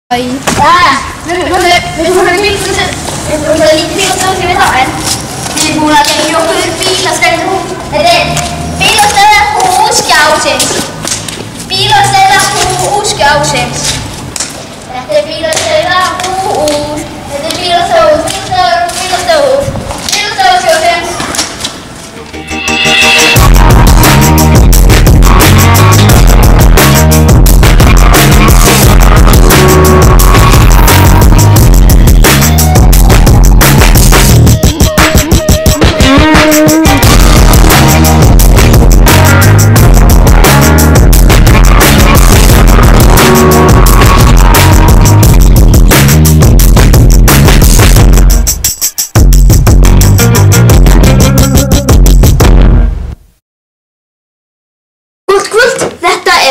Við fórum í bílastæði, það er lítið bílastæði við þá, en við erum búin að leggja okkur bílastæði. Þetta er bílastæðahús Gjásins. Bílastæðahús Gjásins. Þetta er bílastæðahús. Þetta er bílastæðahús Gjásins.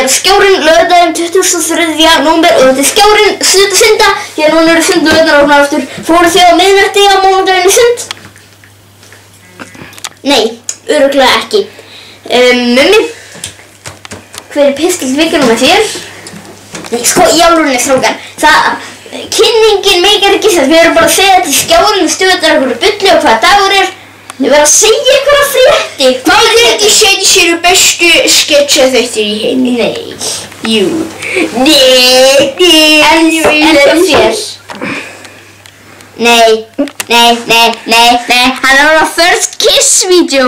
Skjárinn laugardaginn 23. nóvember og þetta er Skjárinn sunda því að núna eru sundlaugarnar opnar aftur. Fóruð þið á miðnætti á mánudaginn í sund? Nei, örugglega ekki. Mummi, hver er pistill vikunum með þér? Nei, sko, í alvörunni strákar. Kynningin meikar ekki sens, við erum bara að segja þetta í Skjárinn, stuðar einhverju bulli og hvaða dagur er. Við verðum að segja einhverja frétti. Hvað er ekki segja sér bestu sketchaþættir í heimi? Nei. Jú. En það þér? Nei. Hann er á first kiss vídeó.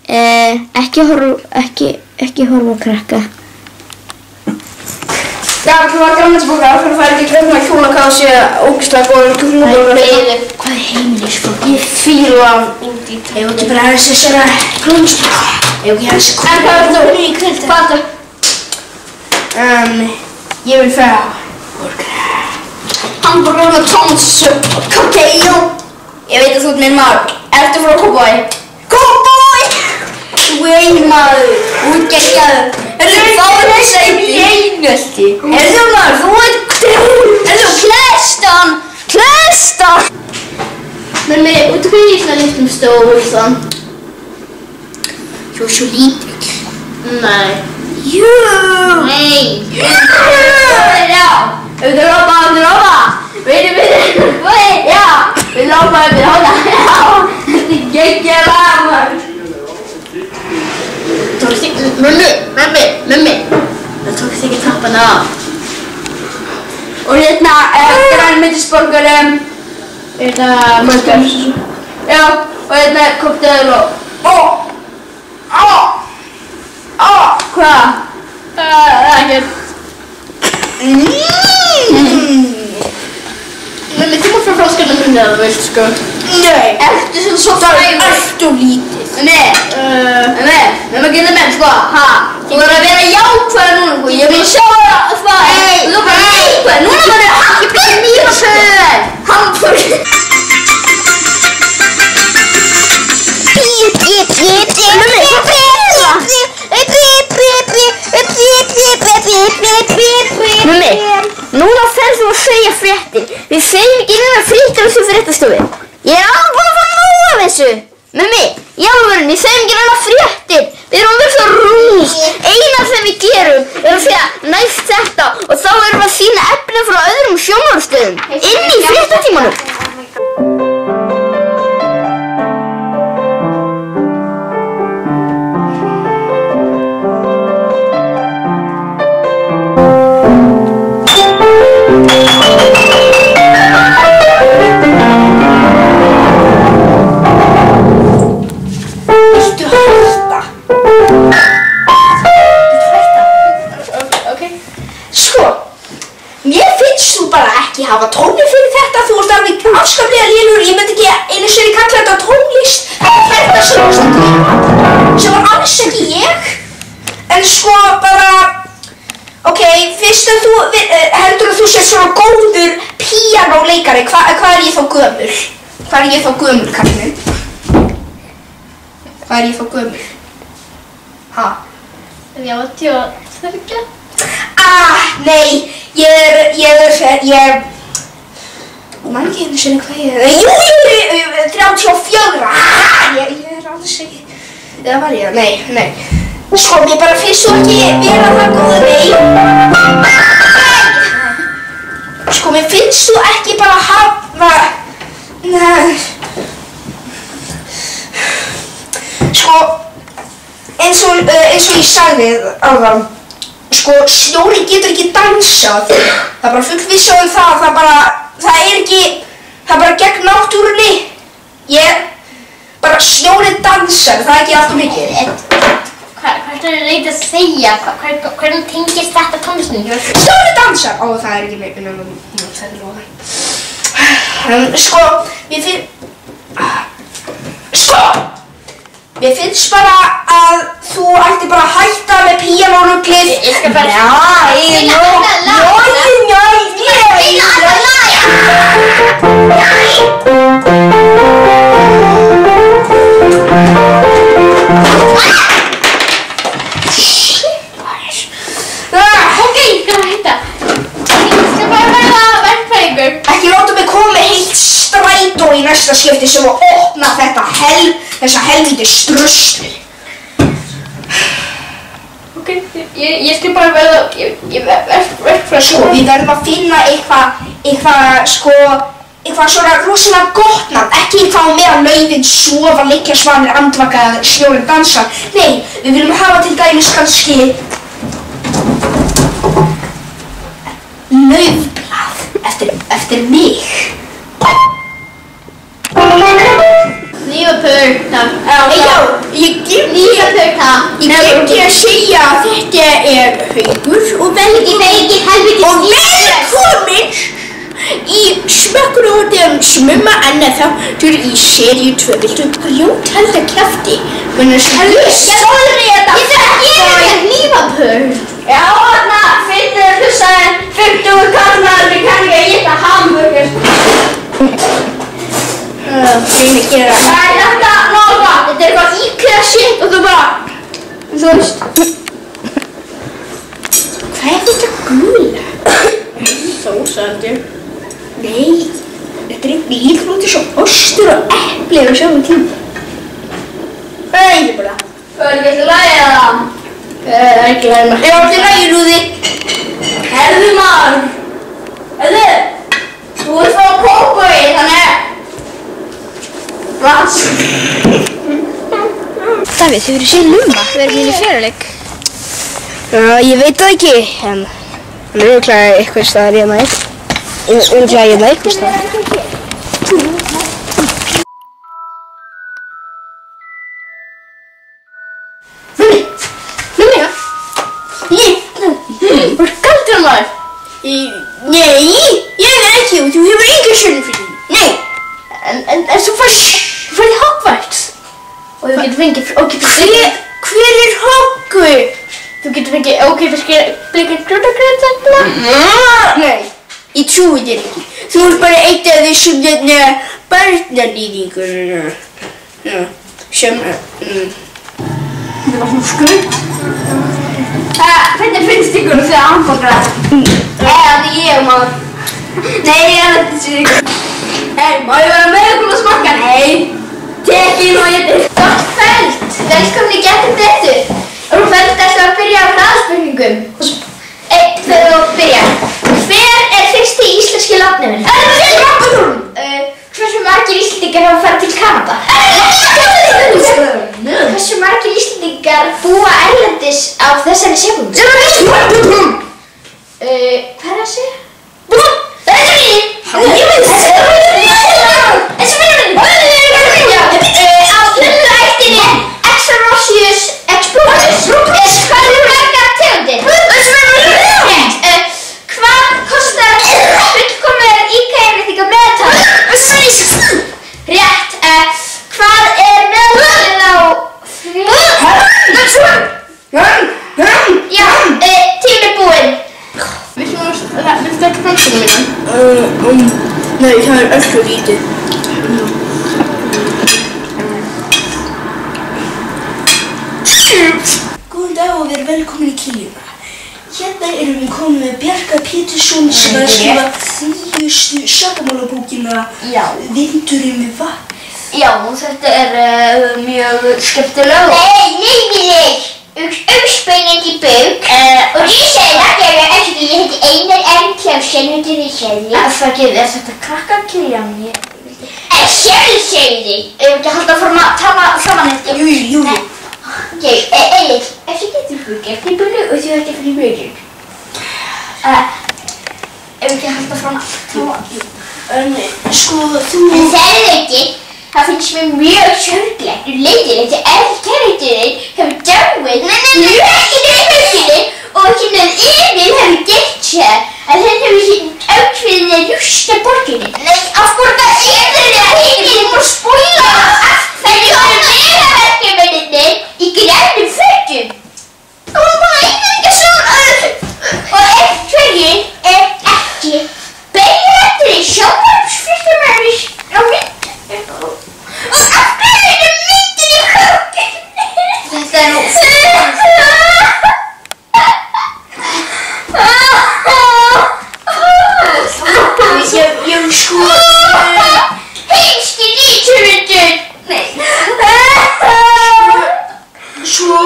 Ekki horfa á krakka. Já, það var grænmetisbókar, fyrir að færa ekki grænna kjólakási ógeðslega góður kjúklingabókar. Hvað er heimilisbók? Ég fíla hann út í það. Ég vildi bara aðeins að segja blómsbók. Ég vil ekki aðeins að En hvað er þetta í kvöld? Hvað er það? Ég vil færa hamburger með tómatsósu og kakao. Ég veit að þú ert minn maður. Ertu frá Kópavogi? Kópavogi! Vei maður, út geggjaður. Þá er það sæti í einöldi. Maður, þú ert Klestan! Mummi, út af hverju Ísland líkt stóðan? Þú er svo lítill. Nei. Jú! Nei. Já! Við lápa! Já! Við lápa yfir hóla. Já! Þetta er geggjað lag, maður. Mummi, það tókst ekki tappana af. Og hérna grænmetisborgar, burger. Já, og hérna kokteil og... Hvað? Ekkert. Mummi, þú má frá fráskarna minni ef þú vilt, sko. Nei. Ertu sem svo frægur? Það er allt og lítið. Mummi, getur menn, sko, þú verður að vera jákvæð núna, sko. Ég vil sjá það, þú bara neikvæð. Núna verður það ekki byrja nýra sögur. Mummi, núna ferð þú að segja fréttir. Við segjum ekki neina fréttir á þessu fréttastofu. Ég er alveg búin að fara nóg af þessu. Mummi, í alvörunni, við segjum ekki neina fréttir. Við erum að vera svo rús. Eina sem við gerum er að segja næst þetta og þá erum við að sýna efni frá öðrum sjónvarpsstöðum inn í fréttatímanum. Hafa tónlist fyrir þetta, þú ert alveg afskaplega lélegur, ég myndi ekki einu sinni kalla þetta tónlist. Þetta sem var alls ekki ég. En sko bara, ok, fyrst að þú heldur að þú sést svona góður píanóleikari, hvað er ég þá gömul? Hvað er ég þá gömul, kallinn? Hvað er ég þá gömul? Ha? Ég var 23. Nei, ég man ekki einu sinni hvað ég er. Jú, 34. Ég er alls ekki. Eða var ég? Nei. Sko, mér bara finnst þú ekki vera það góður. Nei. sko, mér finnst þú ekki bara hafa... Nei... Sko, eins og ég sagði áðan, sko, snjórinn getur ekki dansað. Það er bara fullvissa það bara gegn náttúrunni. Bara snjórinn dansar, það er ekki allt mikið. Hvað ertu að reyna að segja? Hvernig tengist þetta tónlistinu? Snjórinn dansar! Ó, það er ekki mikið, það er lóðan. Sko, mér finnst bara að þú ætti bara að hætta með píanóruglið. Ég skal bara... Ekki láta mig koma með heilt strætó í næsta skipti sem að opna þessa helvítis druslu. Ok, ég skal bara verða, ég verð frá Sko, við verðum að finna eitthvað svona rosalega gott nafn, ekki eitthvað meðan laufin sofa, liggja svanir, andvaka eða snjórinn dansa. Nei, við viljum hafa til dæmis kannski laufblað eftir mig. Nýjapur, takk. Ég glemdi að segja að þetta er Haukur og velkomin í smökkunóðum smumma annað þáttur í seríu 2. Viltu grjóthalda kjafti? Ég þarf nýjapur. Já, þarna, fyrir hlussaðin 50 kallar við kann ekki að éta hamburger. Reyni að gera það. Það er þetta nóga. Þetta er eitthvað IKEA shit og þú bara, þú veist. Hvað er þetta gula? Sósaður. Nei, þetta er líka út eins og ostur og epli á saman tíma. Það er ekki bara. Það er ekki að læra það. Það er ekki að læra maður. Já, þetta er lægir úði. Herðu maður. Herðu. Þú ert frá Kópavogi, þannig. Hvað? Davíð, þið verið séð Lumma. Við erum hérna í fjárleik. Já, ég veit það ekki, en hann er örugglega eitthvað staðar hérna einn. Örugglega hérna eitthvað staðar. Lummi! Þú ert galdur maður. Nei, ég er ekki og þú hefur enga sönn fyrir því. Nei! En þú færð í Hogwarts. Og þú getur fengið ókeypis Hver er Hoggur? Þú getur fengið ókeypis blikið grjótagrjótsætla. Nei, ég trúi þér ekki. Þú ert bara eitt af þessum barnalýðingur sem... Þetta var svona skrutt. Hvernig finnst ykkur þegar hamburgara? Eða því ég maður. Nei, ég er þetta sér ykkur. Hei, má ég vera með ykkur að smakka? Nei. Tekið og ég þetta. Gott kvöld. Velkomin í Getum betur. Og kvöld ætlum að byrja á hraðspurningum. Þegar þú byrja. Hver er fyrsti íslenski landneminn? Hversu margir Íslendingar hafa farið til Kanada? Hversu margir Íslendingar búa erlendis á þessari sekúndu? Hvað er að segja? Það er mín! Á hlunnuættinni Exarosius explosus hvað eru margar tegundir? Hvað kostar fullkomnar IKEA-innrétting á meðaltali? Rétt. Hvað er meðaltalið á Já, tíminn er búinn. Viltu ekki pönsuna mína? Nei, það er öllu lítið. Góðan dag og verið velkomin í Kíljuna. Hérna erum við komin með Bjarka Pétursson sem er að skrifa 10. sakamálabókina Vindurinn við vatn. Já, þetta er mjög skemmtileg. Nei, uppspilandi bók og risaðina gerði ekki, ég heiti Einar M. Klausen, þetta risaði. Afsakið, er þetta krakkakilja mér? Sjálfsögði. Ég vil ekki halda fram að tala saman eftir. Jú. Ok, Egil, ef þið getur fuggar til búinu og þú ætti fyrir búinu. Ég vil ekki halda fram að tala. Sko, þú... En það ekki, það finnst mér mjög sorglegt og leiðilegt að karakterinn hefur dáið mjög í bókinni og hérna Emil hefur gert sér að hann hefur ákveðið að rústa borginni. Nei, af hverju það Emil er bara að spoila allt. Þannig að megaverkefninir í grænum fötum. Það var bara ekki svona. Og hverju ekki beigrættir í sjónvarpsfréttamæður á mynd. Og af hverju myndin í kökkunni? Þetta er nú... Ég sko... Heimski rithöfundur! Nei. Svo...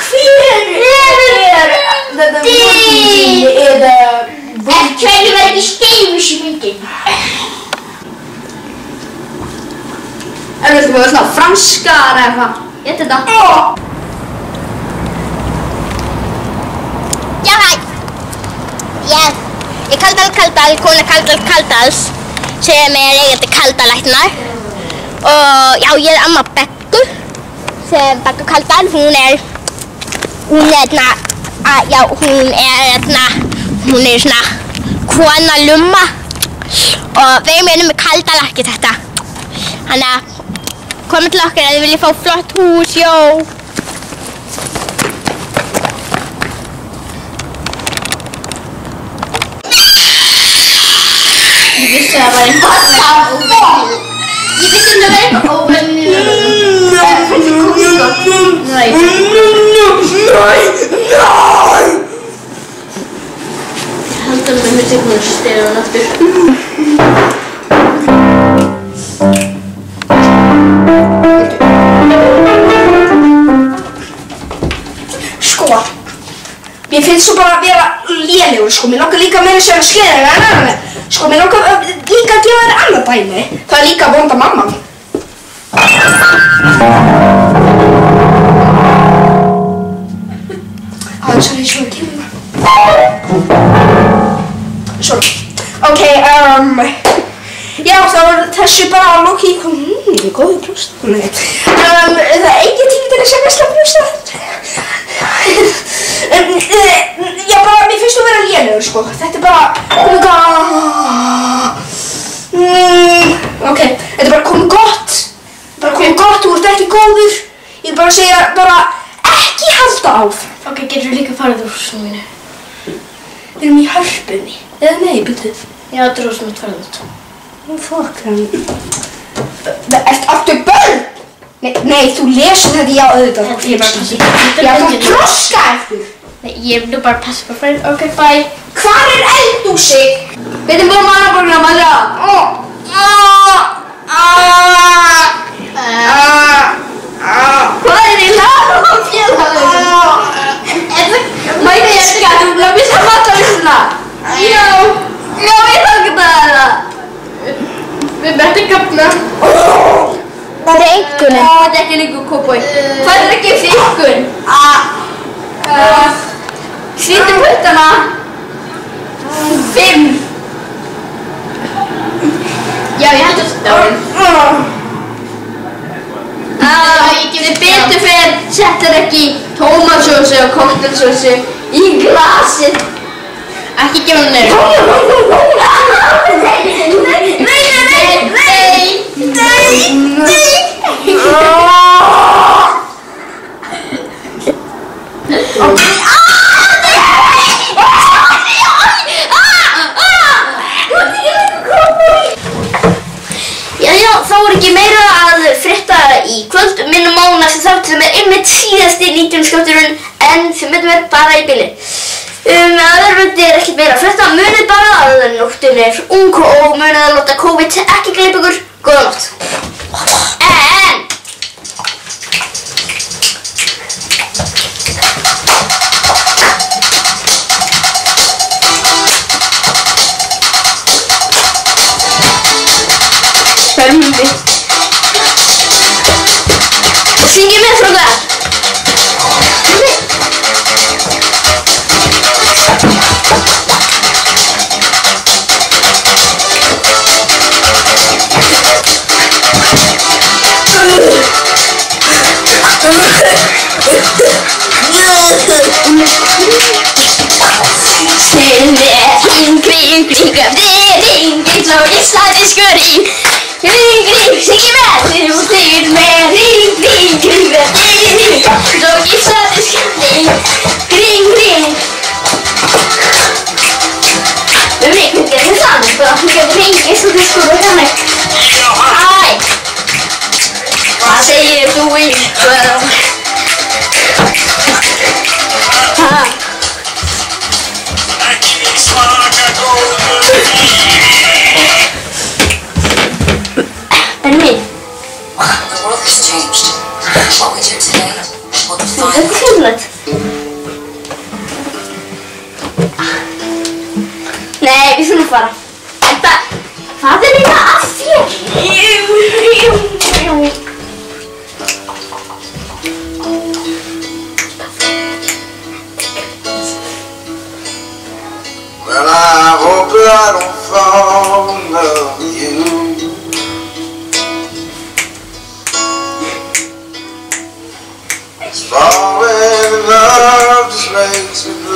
hver er þetta vortingin eða... Hverju var ekki Steifus í myndin? Er þetta bara svona franskar eða hvað? Ég veit þetta. Já, hæ. Ég Kaldal Kaldal, kona Kaldals, sem eigandi Kaldalæknar. Og já, ég amma Beggu, sem Beggu Kaldal, hún er svona kona lumma. Og við erum með Kaldalækki þetta. Þannig að komið til okkar ef þið viljið fá flott hús, jó. Ég vissi að það var eitthvað óvenjulegt. Ég vissi að það var eitthvað óvenjulegt. Fannst þið kóngott? Nei. Ég held að það myndi hún stela hann aftur. Sko, mér finnst svo bara að vera lélegur, sko, mér langar líka meira að segja skeiðina, sko, mér langar líka að gefa þér annað dæmi. Það er líka vonda mamman. Aðeins að ég svo ekki hérna. Svona, ok, já, þá er þessi bara að loka í, góðu brjóst, nei. Það er engin tími til að segja veistlega brjósta. Já, bara, mér finnst þú vera lélegur, sko. Þetta er bara, ok, þetta er bara komið gott. Bara komið gott, þú ert ekki góður. Ég vil bara segja, bara ekki halda áfram. Ok, getur við líka farið úr húsinu mínu? Við erum í Hörpunni. Eða nei, byrju. Já, þetta er húsinu mitt farið út. Fuck, áttu börn? Nei, þú lesur þetta, já, auðvitað. Ég bara ekki. Já, þú troska eftir. Nei, ég vil bara passa på fyrir. Ok, bye. Hvar er eldhúsið? Við erum bara mannaborðin að malja. Hvað er í lag og félagur? Mæti, ég elskar þú. Ég vil að matta vissuna. Já, ég þakka það. Við betum kapna. Þetta er einhverjum. Þetta er ekki líka kópói. Hvað er ekki fyrir? Svíti puttana. 5. Já, ég held að þið betur fyrir settir ekki tómatsósu og koktelsósu í glasið. Ekki gefa hún neyru. Nei. Já, þá er ekki meira að frétta í kvöld. Minnum á næsta þátt sem er einmitt síðasti 19. skátturinn en sem verður bara í bili. Aðarvöldi er ekkert meira að frétta. Munið bara að nóttin er ung og munið að láta COVID ekki gleypa ykkur. Góða nótt. En Segðu mér hring, hring, hring eftir hring eins og íslendiskur hring. Hring, hring, syngi með þér og segðu mér hring, hring, hring eftir hring eins og íslendiskur hring. Hring, hring. Við hvernig gerum við það? Bara að hringa eftir hring eins og diskur og þannig. Hæ! Hvað segir þú í kvöld? Ha? Benni. The world has changed. What we do today will define Þetta er skemmtilegt. Nei, við skulum fara. Þetta, hvað er þetta að þér? Well, I hope I don't fall in love with you. Falling in love just makes me